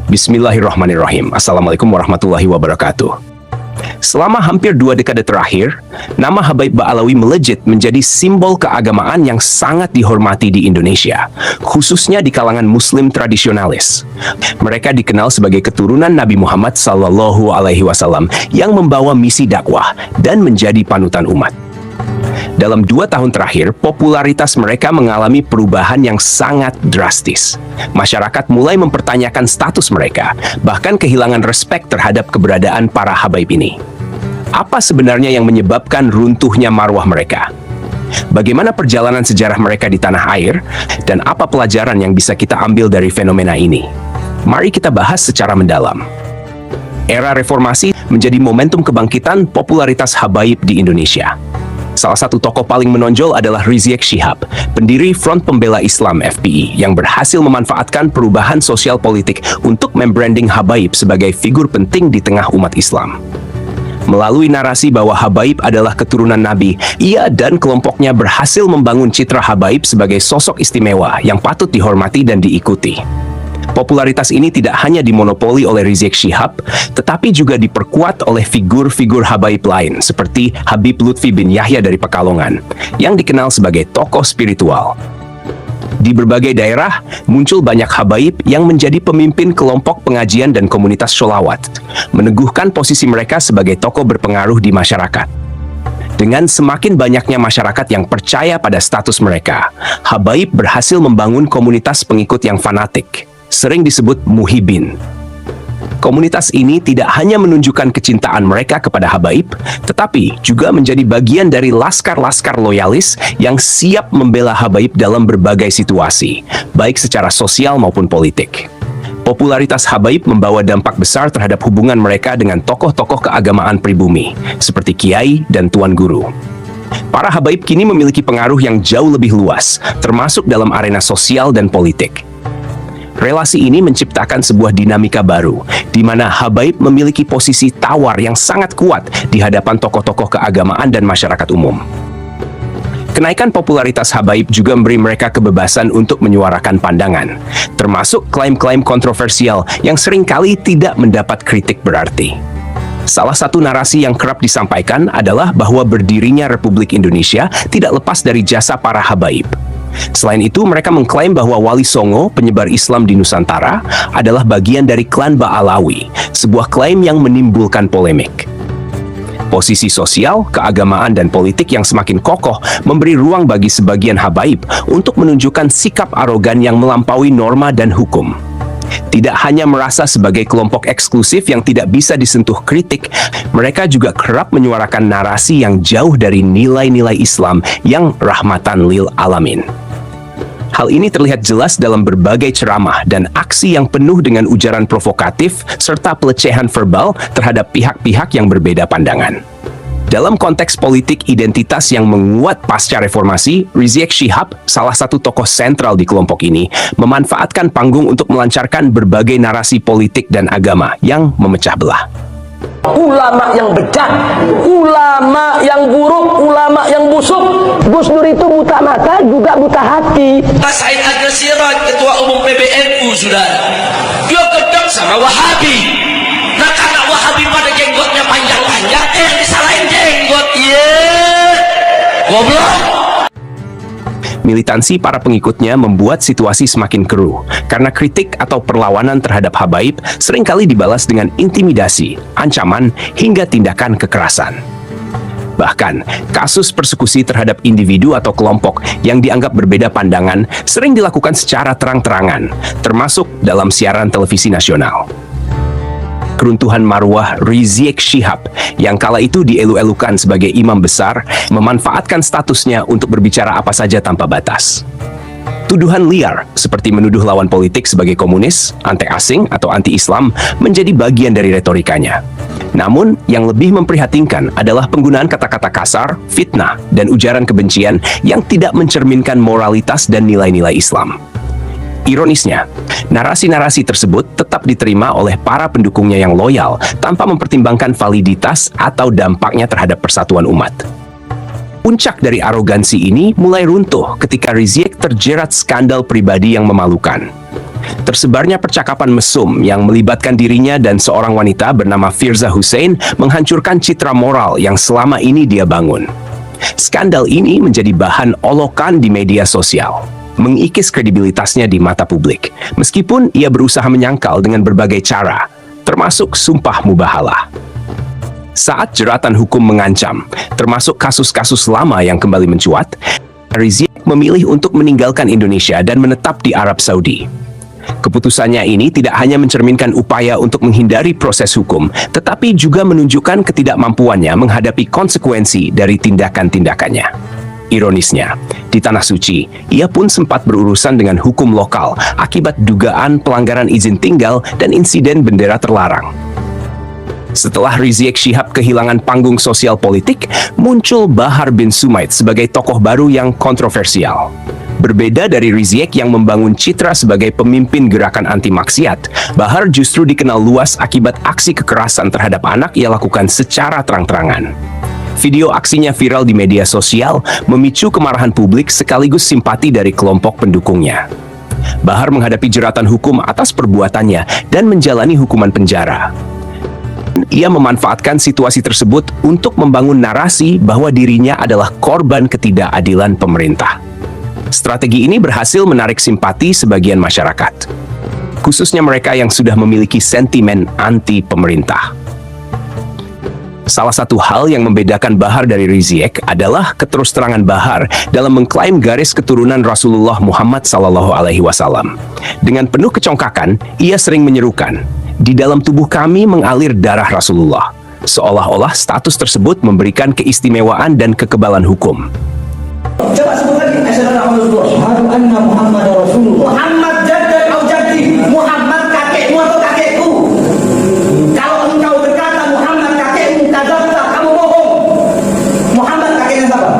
Bismillahirrahmanirrahim. Assalamualaikum warahmatullahi wabarakatuh. Selama hampir 2 dekade terakhir, nama Habaib Ba'alawi melejit menjadi simbol keagamaan yang sangat dihormati di Indonesia, khususnya di kalangan Muslim tradisionalis. Mereka dikenal sebagai keturunan Nabi Muhammad SAW yang membawa misi dakwah dan menjadi panutan umat. Dalam 2 tahun terakhir, popularitas mereka mengalami perubahan yang sangat drastis. Masyarakat mulai mempertanyakan status mereka, bahkan kehilangan respek terhadap keberadaan para habaib ini. Apa sebenarnya yang menyebabkan runtuhnya marwah mereka? Bagaimana perjalanan sejarah mereka di tanah air, dan apa pelajaran yang bisa kita ambil dari fenomena ini? Mari kita bahas secara mendalam. Era reformasi menjadi momentum kebangkitan popularitas habaib di Indonesia. Salah satu tokoh paling menonjol adalah Rizik Syihab, pendiri Front Pembela Islam (FPI) yang berhasil memanfaatkan perubahan sosial politik untuk membranding habaib sebagai figur penting di tengah umat Islam. Melalui narasi bahwa habaib adalah keturunan Nabi, ia dan kelompoknya berhasil membangun citra habaib sebagai sosok istimewa yang patut dihormati dan diikuti. Popularitas ini tidak hanya dimonopoli oleh Rizik Syihab, tetapi juga diperkuat oleh figur-figur habaib lain seperti Habib Lutfi bin Yahya dari Pekalongan, yang dikenal sebagai tokoh spiritual. Di berbagai daerah, muncul banyak habaib yang menjadi pemimpin kelompok pengajian dan komunitas sholawat, meneguhkan posisi mereka sebagai tokoh berpengaruh di masyarakat. Dengan semakin banyaknya masyarakat yang percaya pada status mereka, habaib berhasil membangun komunitas pengikut yang fanatik, sering disebut muhibin. Komunitas ini tidak hanya menunjukkan kecintaan mereka kepada habaib, tetapi juga menjadi bagian dari laskar-laskar loyalis yang siap membela habaib dalam berbagai situasi, baik secara sosial maupun politik. Popularitas habaib membawa dampak besar terhadap hubungan mereka dengan tokoh-tokoh keagamaan pribumi, seperti kiai dan tuan guru. Para habaib kini memiliki pengaruh yang jauh lebih luas, termasuk dalam arena sosial dan politik. Relasi ini menciptakan sebuah dinamika baru, di mana habaib memiliki posisi tawar yang sangat kuat di hadapan tokoh-tokoh keagamaan dan masyarakat umum. Kenaikan popularitas habaib juga memberi mereka kebebasan untuk menyuarakan pandangan, termasuk klaim-klaim kontroversial yang seringkali tidak mendapat kritik berarti. Salah satu narasi yang kerap disampaikan adalah bahwa berdirinya Republik Indonesia tidak lepas dari jasa para habaib. Selain itu, mereka mengklaim bahwa Wali Songo, penyebar Islam di Nusantara, adalah bagian dari klan Ba'alawi, sebuah klaim yang menimbulkan polemik. Posisi sosial, keagamaan, dan politik yang semakin kokoh memberi ruang bagi sebagian habaib untuk menunjukkan sikap arogan yang melampaui norma dan hukum. Tidak hanya merasa sebagai kelompok eksklusif yang tidak bisa disentuh kritik, mereka juga kerap menyuarakan narasi yang jauh dari nilai-nilai Islam yang rahmatan lil alamin. Hal ini terlihat jelas dalam berbagai ceramah dan aksi yang penuh dengan ujaran provokatif serta pelecehan verbal terhadap pihak-pihak yang berbeda pandangan. Dalam konteks politik identitas yang menguat pasca reformasi, Rizik Syihab, salah satu tokoh sentral di kelompok ini, memanfaatkan panggung untuk melancarkan berbagai narasi politik dan agama yang memecah belah. Ulama yang bejat, ulama yang buruk, ulama yang busuk. Gus Dur itu buta mata juga buta hati. Pak Said Agil Siraj, ketua umum PBNU, saudara, dia gedek sama Wahabi. Nah, karena Wahabi pada jenggotnya panjang-panjang, disalahin jenggot, goblok. Militansi para pengikutnya membuat situasi semakin keruh, karena kritik atau perlawanan terhadap habaib seringkali dibalas dengan intimidasi, ancaman, hingga tindakan kekerasan. Bahkan, kasus persekusi terhadap individu atau kelompok yang dianggap berbeda pandangan sering dilakukan secara terang-terangan, termasuk dalam siaran televisi nasional. Keruntuhan marwah Rizik Syihab yang kala itu dielu-elukan sebagai imam besar memanfaatkan statusnya untuk berbicara apa saja tanpa batas. Tuduhan liar seperti menuduh lawan politik sebagai komunis, anti-asing, atau anti-Islam menjadi bagian dari retorikanya. Namun, yang lebih memprihatinkan adalah penggunaan kata-kata kasar, fitnah, dan ujaran kebencian yang tidak mencerminkan moralitas dan nilai-nilai Islam. Ironisnya, narasi-narasi tersebut tetap diterima oleh para pendukungnya yang loyal tanpa mempertimbangkan validitas atau dampaknya terhadap persatuan umat. Puncak dari arogansi ini mulai runtuh ketika Rizik terjerat skandal pribadi yang memalukan. Tersebarnya percakapan mesum yang melibatkan dirinya dan seorang wanita bernama Firza Hussein menghancurkan citra moral yang selama ini dia bangun. Skandal ini menjadi bahan olokan di media sosial, mengikis kredibilitasnya di mata publik, meskipun ia berusaha menyangkal dengan berbagai cara, termasuk sumpah mubahalah. Saat jeratan hukum mengancam, termasuk kasus-kasus lama yang kembali mencuat, Rizik memilih untuk meninggalkan Indonesia dan menetap di Arab Saudi. Keputusannya ini tidak hanya mencerminkan upaya untuk menghindari proses hukum, tetapi juga menunjukkan ketidakmampuannya menghadapi konsekuensi dari tindakan-tindakannya. Ironisnya, di Tanah Suci, ia pun sempat berurusan dengan hukum lokal akibat dugaan pelanggaran izin tinggal dan insiden bendera terlarang. Setelah Rizik Syihab kehilangan panggung sosial politik, muncul Bahar bin Sumait sebagai tokoh baru yang kontroversial. Berbeda dari Rizik yang membangun citra sebagai pemimpin gerakan anti maksiat, Bahar justru dikenal luas akibat aksi kekerasan terhadap anak ia lakukan secara terang-terangan. Video aksinya viral di media sosial, memicu kemarahan publik sekaligus simpati dari kelompok pendukungnya. Bahar menghadapi jeratan hukum atas perbuatannya dan menjalani hukuman penjara. Ia memanfaatkan situasi tersebut untuk membangun narasi bahwa dirinya adalah korban ketidakadilan pemerintah. Strategi ini berhasil menarik simpati sebagian masyarakat, khususnya mereka yang sudah memiliki sentimen anti-pemerintah. Salah satu hal yang membedakan Bahar dari Rizik adalah keterus-terangan Bahar dalam mengklaim garis keturunan Rasulullah Muhammad SAW. Dengan penuh kecongkakan, ia sering menyerukan, "Di dalam tubuh kami mengalir darah Rasulullah," seolah-olah status tersebut memberikan keistimewaan dan kekebalan hukum. Coba sebut lagi, asyhadu anna Muhammadar Rasulullah. Muhammad jaddan au jaddi, Muhammad kakekmu atau kakekku. Kalau engkau berkata Muhammad kakekmu, kadzabta, kamu bohong. Muhammad kakeknya siapa?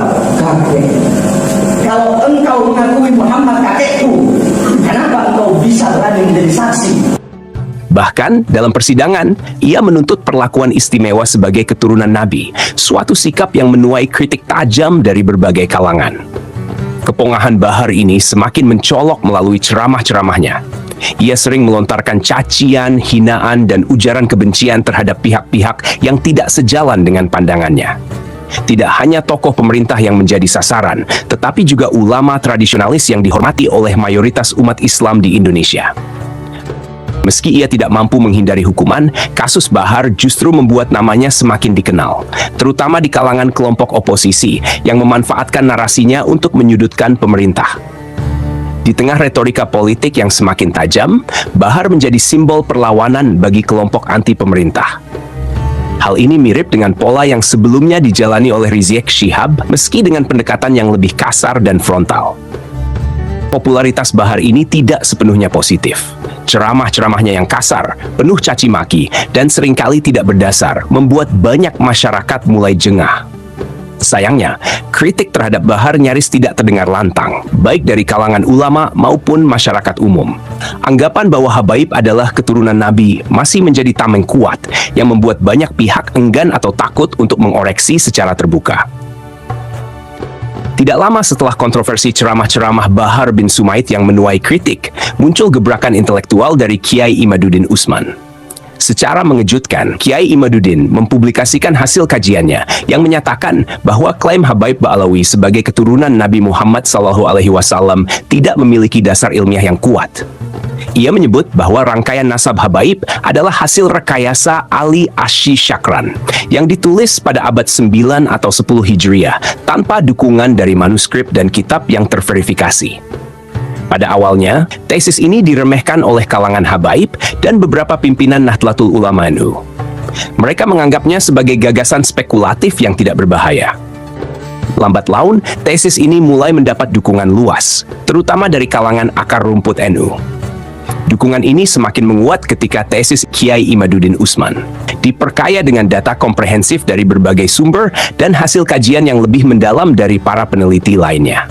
Kakek. Kalau engkau mengakui Muhammad kakekku, kenapa engkau bisa berani menjadi saksi? Bahkan, dalam persidangan, ia menuntut perlakuan istimewa sebagai keturunan Nabi, suatu sikap yang menuai kritik tajam dari berbagai kalangan. Kepongahan Bahar ini semakin mencolok melalui ceramah-ceramahnya. Ia sering melontarkan cacian, hinaan, dan ujaran kebencian terhadap pihak-pihak yang tidak sejalan dengan pandangannya. Tidak hanya tokoh pemerintah yang menjadi sasaran, tetapi juga ulama tradisionalis yang dihormati oleh mayoritas umat Islam di Indonesia. Meski ia tidak mampu menghindari hukuman, kasus Bahar justru membuat namanya semakin dikenal, terutama di kalangan kelompok oposisi yang memanfaatkan narasinya untuk menyudutkan pemerintah. Di tengah retorika politik yang semakin tajam, Bahar menjadi simbol perlawanan bagi kelompok anti-pemerintah. Hal ini mirip dengan pola yang sebelumnya dijalani oleh Rizik Syihab, meski dengan pendekatan yang lebih kasar dan frontal. Popularitas Bahar ini tidak sepenuhnya positif. Ceramah-ceramahnya yang kasar, penuh caci maki, dan seringkali tidak berdasar membuat banyak masyarakat mulai jengah. Sayangnya, kritik terhadap Bahar nyaris tidak terdengar lantang, baik dari kalangan ulama maupun masyarakat umum. Anggapan bahwa Habaib adalah keturunan Nabi masih menjadi tameng kuat yang membuat banyak pihak enggan atau takut untuk mengoreksi secara terbuka. Tidak lama setelah kontroversi ceramah-ceramah Bahar bin Sumait yang menuai kritik, muncul gebrakan intelektual dari Kiai Imaduddin Usman. Secara mengejutkan, Kiai Imaduddin mempublikasikan hasil kajiannya yang menyatakan bahwa klaim Habaib Ba'alawi sebagai keturunan Nabi Muhammad SAW tidak memiliki dasar ilmiah yang kuat. Ia menyebut bahwa rangkaian nasab Habaib adalah hasil rekayasa Ali Asy Syakran yang ditulis pada abad 9 atau 10 Hijriah tanpa dukungan dari manuskrip dan kitab yang terverifikasi. Pada awalnya, tesis ini diremehkan oleh kalangan Habaib dan beberapa pimpinan Nahdlatul Ulama NU. Mereka menganggapnya sebagai gagasan spekulatif yang tidak berbahaya. Lambat laun, tesis ini mulai mendapat dukungan luas, terutama dari kalangan akar rumput NU. Dukungan ini semakin menguat ketika tesis Kiai Imaduddin Usman diperkaya dengan data komprehensif dari berbagai sumber dan hasil kajian yang lebih mendalam dari para peneliti lainnya.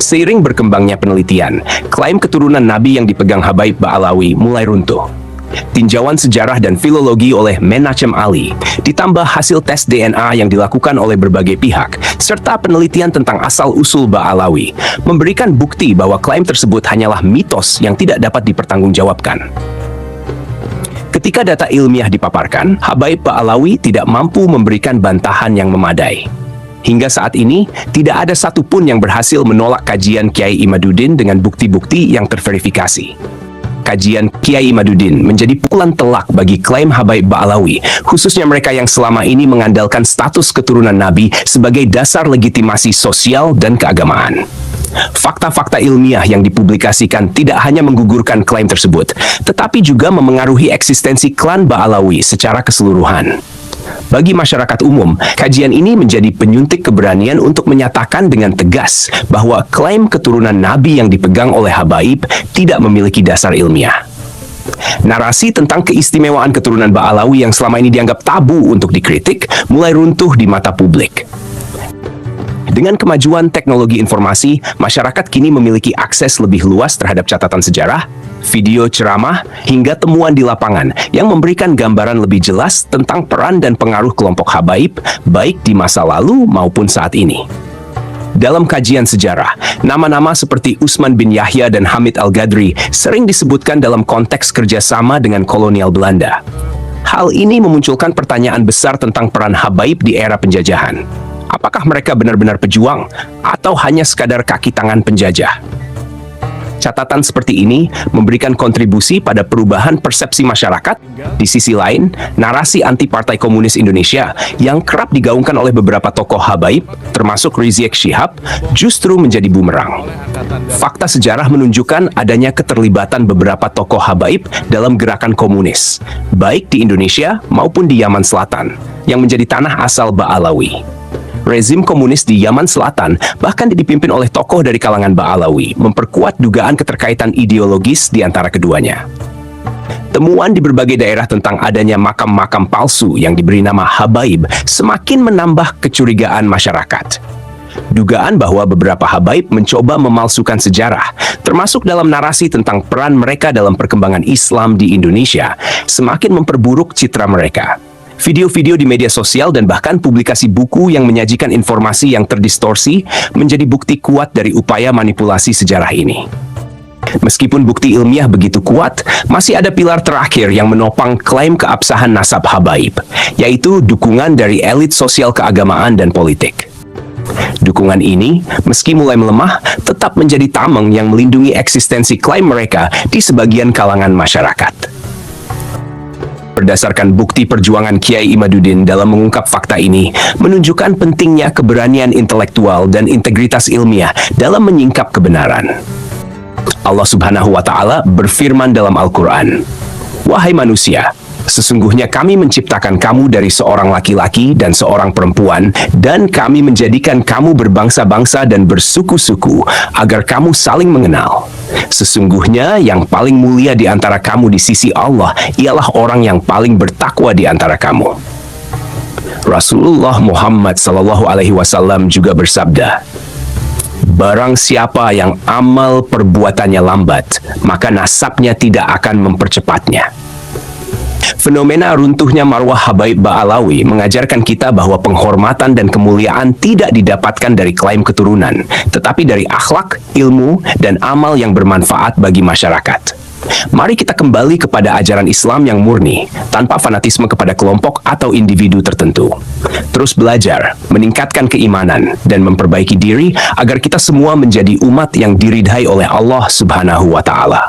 Seiring berkembangnya penelitian, klaim keturunan Nabi yang dipegang Habaib Ba'alawi mulai runtuh. tinjauan sejarah dan filologi oleh Menachem Ali, ditambah hasil tes DNA yang dilakukan oleh berbagai pihak, serta penelitian tentang asal-usul Ba'alawi, memberikan bukti bahwa klaim tersebut hanyalah mitos yang tidak dapat dipertanggungjawabkan. Ketika data ilmiah dipaparkan, Habaib Ba'alawi tidak mampu memberikan bantahan yang memadai. Hingga saat ini, tidak ada satupun yang berhasil menolak kajian Kiai Imaduddin dengan bukti-bukti yang terverifikasi. Kajian Kiai Imaduddin menjadi pukulan telak bagi klaim Habaib Ba'alawi, khususnya mereka yang selama ini mengandalkan status keturunan Nabi sebagai dasar legitimasi sosial dan keagamaan. Fakta-fakta ilmiah yang dipublikasikan tidak hanya menggugurkan klaim tersebut, tetapi juga memengaruhi eksistensi klan Ba'alawi secara keseluruhan. Bagi masyarakat umum, kajian ini menjadi penyuntik keberanian untuk menyatakan dengan tegas bahwa klaim keturunan Nabi yang dipegang oleh Habaib tidak memiliki dasar ilmiah. Narasi tentang keistimewaan keturunan Ba'alawi yang selama ini dianggap tabu untuk dikritik mulai runtuh di mata publik. Dengan kemajuan teknologi informasi, masyarakat kini memiliki akses lebih luas terhadap catatan sejarah, video ceramah, hingga temuan di lapangan yang memberikan gambaran lebih jelas tentang peran dan pengaruh kelompok Habaib, baik di masa lalu maupun saat ini. Dalam kajian sejarah, nama-nama seperti Utsman bin Yahya dan Hamid Al-Ghadri sering disebutkan dalam konteks kerjasama dengan kolonial Belanda. Hal ini memunculkan pertanyaan besar tentang peran Habaib di era penjajahan. Apakah mereka benar-benar pejuang atau hanya sekadar kaki tangan penjajah? Catatan seperti ini memberikan kontribusi pada perubahan persepsi masyarakat. Di sisi lain, narasi anti Partai Komunis Indonesia yang kerap digaungkan oleh beberapa tokoh Habaib, termasuk Rizik Syihab, justru menjadi bumerang. Fakta sejarah menunjukkan adanya keterlibatan beberapa tokoh Habaib dalam gerakan komunis, baik di Indonesia maupun di Yaman Selatan, yang menjadi tanah asal Ba'alawi. Rezim komunis di Yaman Selatan bahkan dipimpin oleh tokoh dari kalangan Ba'alawi, memperkuat dugaan keterkaitan ideologis di antara keduanya. Temuan di berbagai daerah tentang adanya makam-makam palsu yang diberi nama Habaib semakin menambah kecurigaan masyarakat. Dugaan bahwa beberapa Habaib mencoba memalsukan sejarah, termasuk dalam narasi tentang peran mereka dalam perkembangan Islam di Indonesia, semakin memperburuk citra mereka. Video-video di media sosial dan bahkan publikasi buku yang menyajikan informasi yang terdistorsi menjadi bukti kuat dari upaya manipulasi sejarah ini. Meskipun bukti ilmiah begitu kuat, masih ada pilar terakhir yang menopang klaim keabsahan nasab Habaib, yaitu dukungan dari elit sosial keagamaan dan politik. Dukungan ini, meski mulai melemah, tetap menjadi tameng yang melindungi eksistensi klaim mereka di sebagian kalangan masyarakat. Berdasarkan bukti perjuangan Kiai Imaduddin dalam mengungkap fakta ini, menunjukkan pentingnya keberanian intelektual dan integritas ilmiah dalam menyingkap kebenaran. Allah Subhanahu wa Ta'ala berfirman dalam Al-Quran, "Wahai manusia, sesungguhnya kami menciptakan kamu dari seorang laki-laki dan seorang perempuan, dan kami menjadikan kamu berbangsa-bangsa dan bersuku-suku agar kamu saling mengenal. Sesungguhnya yang paling mulia di antara kamu di sisi Allah ialah orang yang paling bertakwa di antara kamu." Rasulullah Muhammad SAW juga bersabda, "Barang siapa yang amal perbuatannya lambat, maka nasabnya tidak akan mempercepatnya." Fenomena runtuhnya marwah Habaib Ba'alawi mengajarkan kita bahwa penghormatan dan kemuliaan tidak didapatkan dari klaim keturunan, tetapi dari akhlak, ilmu, dan amal yang bermanfaat bagi masyarakat. Mari kita kembali kepada ajaran Islam yang murni, tanpa fanatisme kepada kelompok atau individu tertentu. Terus belajar, meningkatkan keimanan, dan memperbaiki diri agar kita semua menjadi umat yang diridhai oleh Allah Subhanahu wa Ta'ala.